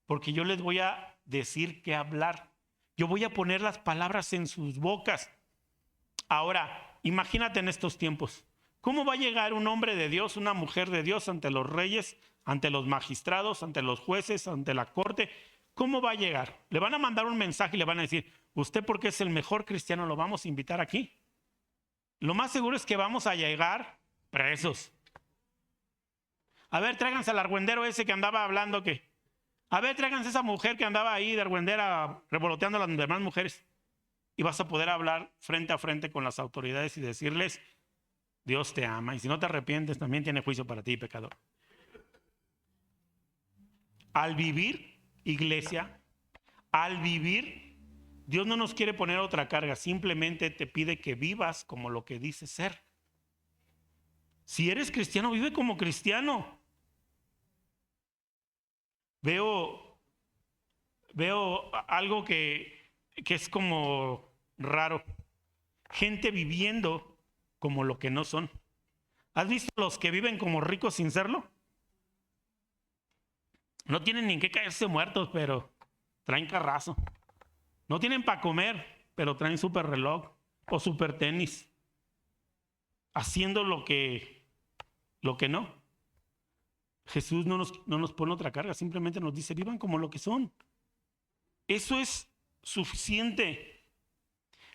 porque yo les voy a decir qué hablar. Yo voy a poner las palabras en sus bocas. Ahora, imagínate en estos tiempos. ¿Cómo va a llegar un hombre de Dios, una mujer de Dios ante los reyes, ante los magistrados, ante los jueces, ante la corte? ¿Cómo va a llegar? Le van a mandar un mensaje y le van a decir, usted porque es el mejor cristiano lo vamos a invitar aquí. Lo más seguro es que vamos a llegar presos. A ver, tráiganse al argüendero ese que andaba hablando que... A ver, tráiganse esa mujer que andaba ahí de argüendera revoloteando a las demás mujeres. Y vas a poder hablar frente a frente con las autoridades y decirles, Dios te ama. Y si no te arrepientes, también tiene juicio para ti, pecador. Al vivir, iglesia, al vivir, Dios no nos quiere poner otra carga. Simplemente te pide que vivas como lo que dices ser. Si eres cristiano, vive como cristiano. Veo algo que es como raro. Gente viviendo como lo que no son. ¿Has visto los que viven como ricos sin serlo? No tienen ni en qué caerse muertos, pero traen carrazo. No tienen para comer, pero traen super reloj o super tenis. Haciendo lo que no. Jesús no nos pone otra carga, simplemente nos dice, vivan como lo que son. Eso es suficiente.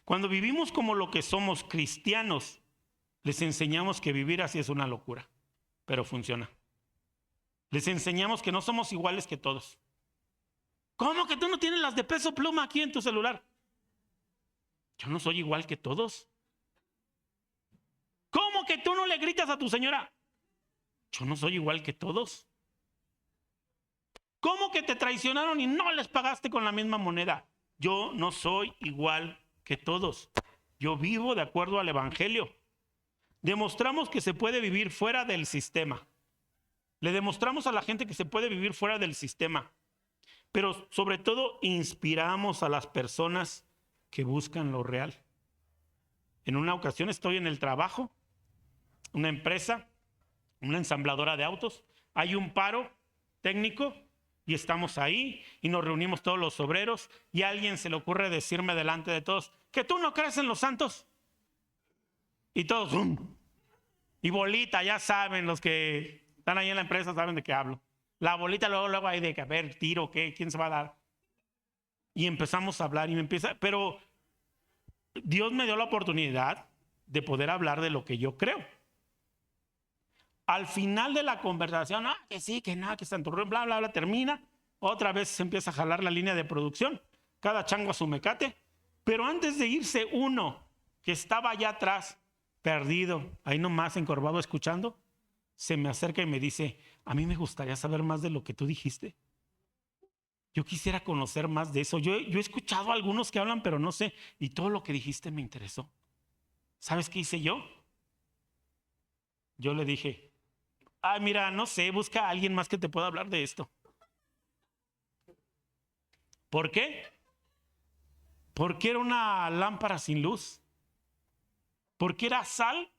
Cuando vivimos como lo que somos cristianos, les enseñamos que vivir así es una locura, pero funciona. Les enseñamos que no somos iguales que todos. ¿Cómo que tú no tienes las de Peso Pluma aquí en tu celular? Yo no soy igual que todos. ¿Cómo que tú no le gritas a tu señora? Yo no soy igual que todos. ¿Cómo que te traicionaron y no les pagaste con la misma moneda? Yo no soy igual que todos. Yo vivo de acuerdo al Evangelio. Demostramos que se puede vivir fuera del sistema. Le demostramos a la gente que se puede vivir fuera del sistema. Pero sobre todo inspiramos a las personas que buscan lo real. En una ocasión estoy en el trabajo, una empresa, una ensambladora de autos. Hay un paro técnico y estamos ahí y nos reunimos todos los obreros y a alguien se le ocurre decirme delante de todos que tú no crees en los santos. Y todos, y bolita, ya saben, los que están ahí en la empresa saben de qué hablo. La bolita luego hay de que, a ver, tiro, ¿qué? ¿Quién se va a dar? Y empezamos a hablar y pero Dios me dio la oportunidad de poder hablar de lo que yo creo. Al final de la conversación, que sí, que nada, que Santurrón, bla, bla, bla, termina. Otra vez se empieza a jalar la línea de producción. Cada chango a su mecate. Pero antes de irse uno que estaba allá atrás, perdido, ahí nomás encorvado escuchando, se me acerca y me dice, a mí me gustaría saber más de lo que tú dijiste. Yo quisiera conocer más de eso. Yo he escuchado a algunos que hablan, pero no sé. Y todo lo que dijiste me interesó. ¿Sabes qué hice yo? Yo le dije, mira, no sé, busca a alguien más que te pueda hablar de esto. ¿Por qué? Porque era una lámpara sin luz. Porque era sal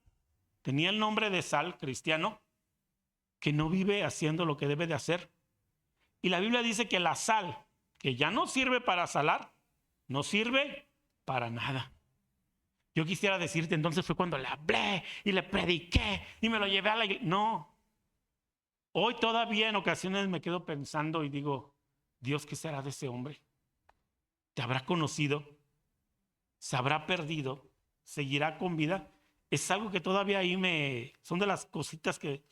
tenía el nombre de sal, cristiano, que no vive haciendo lo que debe de hacer. Y la Biblia dice que la sal, que ya no sirve para salar, no sirve para nada. Yo quisiera decirte, entonces fue cuando le hablé y le prediqué y me lo llevé a la iglesia. No. Hoy todavía en ocasiones me quedo pensando y digo, Dios, ¿qué será de ese hombre? ¿Te habrá conocido? ¿Se habrá perdido? ¿Seguirá con vida? Es algo que todavía ahí son de las cositas que,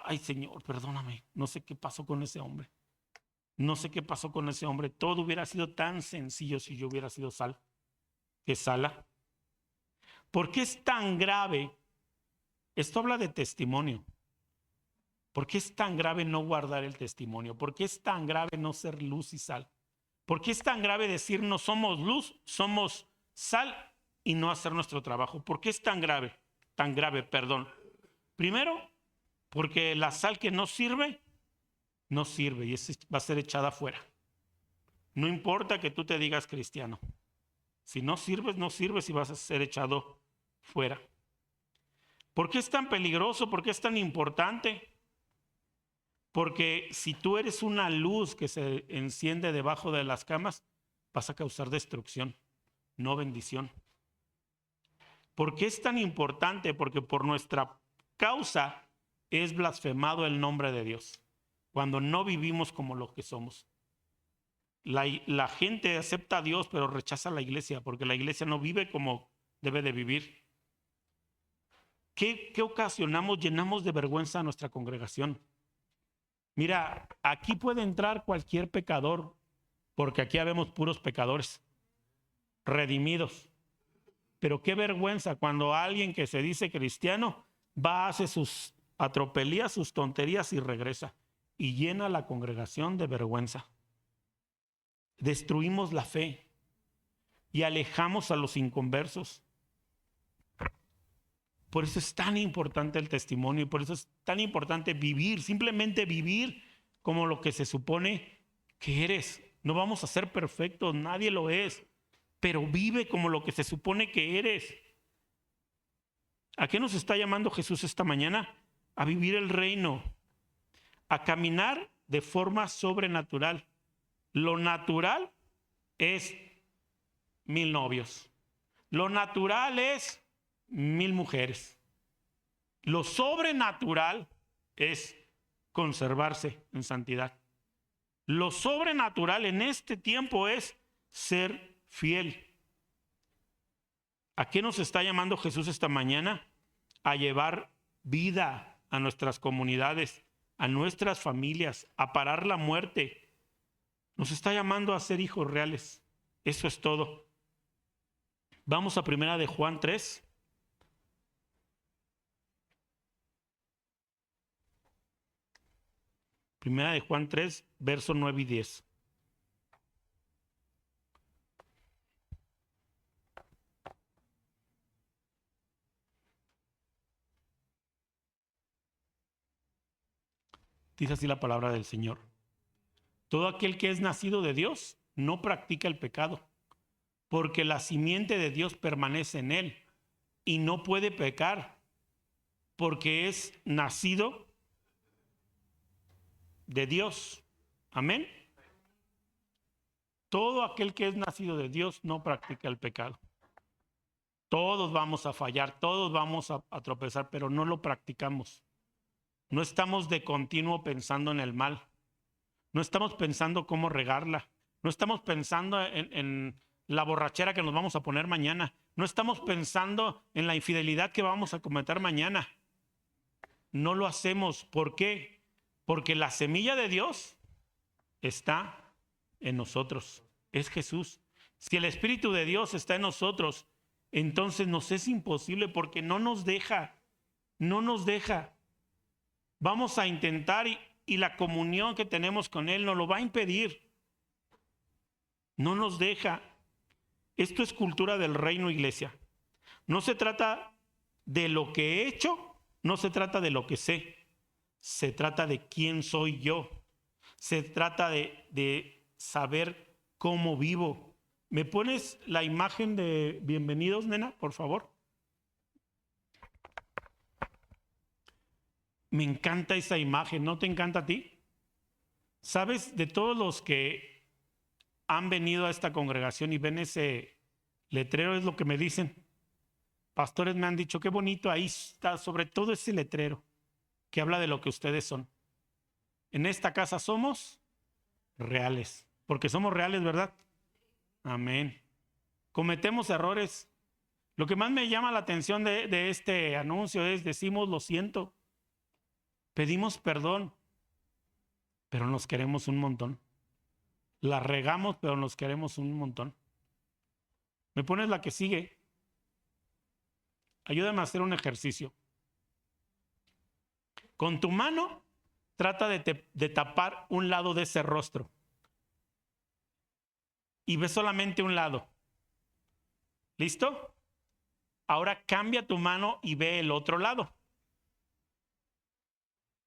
ay Señor, perdóname, no sé qué pasó con ese hombre. No sé qué pasó con ese hombre. Todo hubiera sido tan sencillo si yo hubiera sido sal, que sala. ¿Por qué es tan grave? Esto habla de testimonio. ¿Por qué es tan grave no guardar el testimonio? ¿Por qué es tan grave no ser luz y sal? ¿Por qué es tan grave decir no somos luz, somos sal y no hacer nuestro trabajo? ¿Por qué es tan grave? Tan grave, perdón. Primero, porque la sal que no sirve y va a ser echada afuera. No importa que tú te digas cristiano. Si no sirves, no sirves y vas a ser echado fuera. ¿Por qué es tan peligroso? ¿Por qué es tan importante? Porque si tú eres una luz que se enciende debajo de las camas, vas a causar destrucción, no bendición. ¿Por qué es tan importante? Porque por nuestra causa es blasfemado el nombre de Dios, cuando no vivimos como lo que somos. La gente acepta a Dios, pero rechaza a la iglesia, porque la iglesia no vive como debe de vivir. ¿Qué ocasionamos? Llenamos de vergüenza a nuestra congregación. Mira, aquí puede entrar cualquier pecador, porque aquí habemos puros pecadores, redimidos. Pero qué vergüenza cuando alguien que se dice cristiano va, hace sus atropelías, sus tonterías y regresa. Y llena la congregación de vergüenza. Destruimos la fe y alejamos a los inconversos. Por eso es tan importante el testimonio y por eso es tan importante vivir, simplemente vivir como lo que se supone que eres. No vamos a ser perfectos, nadie lo es, pero vive como lo que se supone que eres. ¿A qué nos está llamando Jesús esta mañana? A vivir el reino, a caminar de forma sobrenatural. Lo natural es 1000 novios. Lo natural es 1000 mujeres. Lo sobrenatural es conservarse en santidad. Lo sobrenatural en este tiempo es ser fiel. ¿A qué nos está llamando Jesús esta mañana? A llevar vida a nuestras comunidades, a nuestras familias, a parar la muerte. Nos está llamando a ser hijos reales. Eso es todo. Vamos a primera de Juan 3. Primera de Juan 3, versos 9 y 10. Dice así la palabra del Señor. Todo aquel que es nacido de Dios no practica el pecado, porque la simiente de Dios permanece en él y no puede pecar, porque es nacido de Dios. Amén. Todo aquel que es nacido de Dios no practica el pecado. Todos vamos a fallar, todos vamos a tropezar, pero no lo practicamos. No estamos de continuo pensando en el mal. No estamos pensando cómo regarla. No estamos pensando en la borrachera que nos vamos a poner mañana. No estamos pensando en la infidelidad que vamos a cometer mañana. No lo hacemos. ¿Por qué? Porque la semilla de Dios está en nosotros. Es Jesús. Si el Espíritu de Dios está en nosotros, entonces nos es imposible porque no nos deja. No nos deja. Vamos a intentar y la comunión que tenemos con Él nos lo va a impedir. No nos deja. Esto es cultura del reino, iglesia. No se trata de lo que he hecho, no se trata de lo que sé. Se trata de quién soy yo. Se trata de saber cómo vivo. ¿Me pones la imagen de bienvenidos, nena, por favor? Me encanta esa imagen, ¿no te encanta a ti? ¿Sabes? De todos los que han venido a esta congregación y ven ese letrero, es lo que me dicen. Pastores me han dicho, qué bonito, ahí está, sobre todo ese letrero que habla de lo que ustedes son. En esta casa somos reales, porque somos reales, ¿verdad? Amén. Cometemos errores. Lo que más me llama la atención de este anuncio es, decimos lo siento, pedimos perdón, pero nos queremos un montón. La regamos, pero nos queremos un montón. ¿Me pones la que sigue? Ayúdame a hacer un ejercicio. Con tu mano, trata de tapar un lado de ese rostro. Y ve solamente un lado. ¿Listo? Ahora cambia tu mano y ve el otro lado.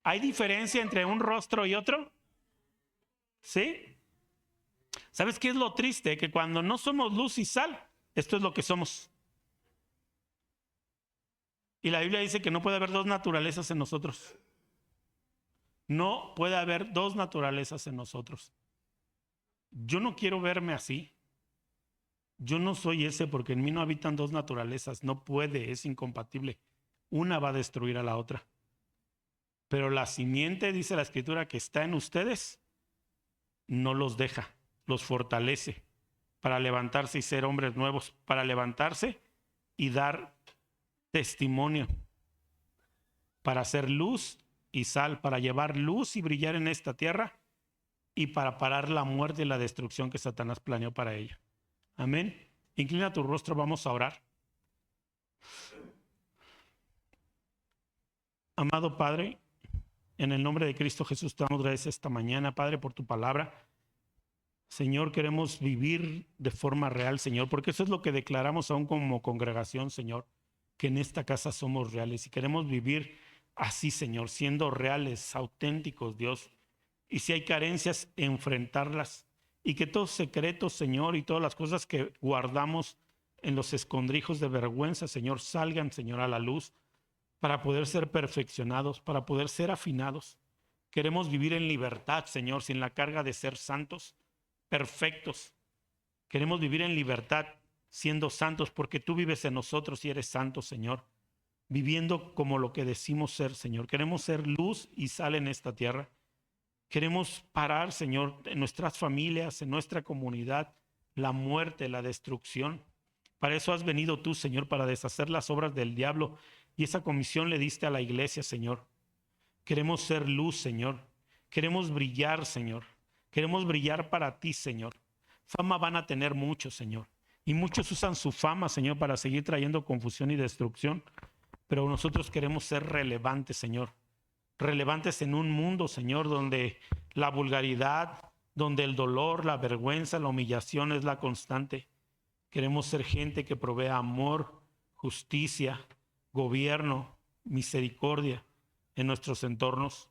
¿Hay diferencia entre un rostro y otro? ¿Sí? ¿Sabes qué es lo triste? Que cuando no somos luz y sal, esto es lo que somos. Y la Biblia dice que no puede haber dos naturalezas en nosotros. No puede haber dos naturalezas en nosotros. Yo no quiero verme así. Yo no soy ese porque en mí no habitan dos naturalezas. No puede, es incompatible. Una va a destruir a la otra. Pero la simiente, dice la Escritura, que está en ustedes, no los deja, los fortalece para levantarse y ser hombres nuevos, para levantarse y dar testimonio, para hacer luz y sal, para llevar luz y brillar en esta tierra y para parar la muerte y la destrucción que Satanás planeó para ella. Amén. Inclina tu rostro, vamos a orar. Amado Padre, en el nombre de Cristo Jesús te damos gracias esta mañana, Padre, por tu palabra. Señor, queremos vivir de forma real, Señor, porque eso es lo que declaramos aún como congregación, Señor, que en esta casa somos reales y queremos vivir así, Señor, siendo reales, auténticos, Dios. Y si hay carencias, enfrentarlas. Y que todos secretos, Señor, y todas las cosas que guardamos en los escondrijos de vergüenza, Señor, salgan, Señor, a la luz para poder ser perfeccionados, para poder ser afinados. Queremos vivir en libertad, Señor, sin la carga de ser santos, perfectos. Queremos vivir en libertad siendo santos porque tú vives en nosotros y eres santo, Señor. Viviendo como lo que decimos ser, Señor. Queremos ser luz y sal en esta tierra. Queremos parar, Señor, en nuestras familias, en nuestra comunidad, la muerte, la destrucción. Para eso has venido tú, Señor, para deshacer las obras del diablo. Y esa comisión le diste a la iglesia, Señor. Queremos ser luz, Señor. Queremos brillar, Señor. Queremos brillar para ti, Señor. Fama van a tener muchos, Señor. Y muchos usan su fama, Señor, para seguir trayendo confusión y destrucción. Pero nosotros queremos ser relevantes, Señor. Relevantes en un mundo, Señor, donde la vulgaridad, donde el dolor, la vergüenza, la humillación es la constante. Queremos ser gente que provea amor, justicia, gobierno, misericordia en nuestros entornos.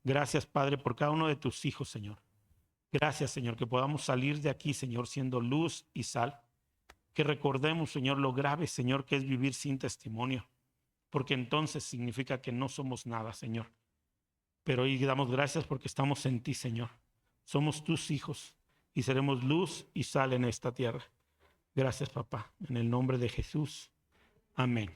Gracias, Padre, por cada uno de tus hijos, Señor. Gracias, Señor, que podamos salir de aquí, Señor, siendo luz y sal. Que recordemos, Señor, lo grave, Señor, que es vivir sin testimonio. Porque entonces significa que no somos nada, Señor. Pero hoy damos gracias porque estamos en ti, Señor. Somos tus hijos y seremos luz y sal en esta tierra. Gracias, papá. En el nombre de Jesús. Amén.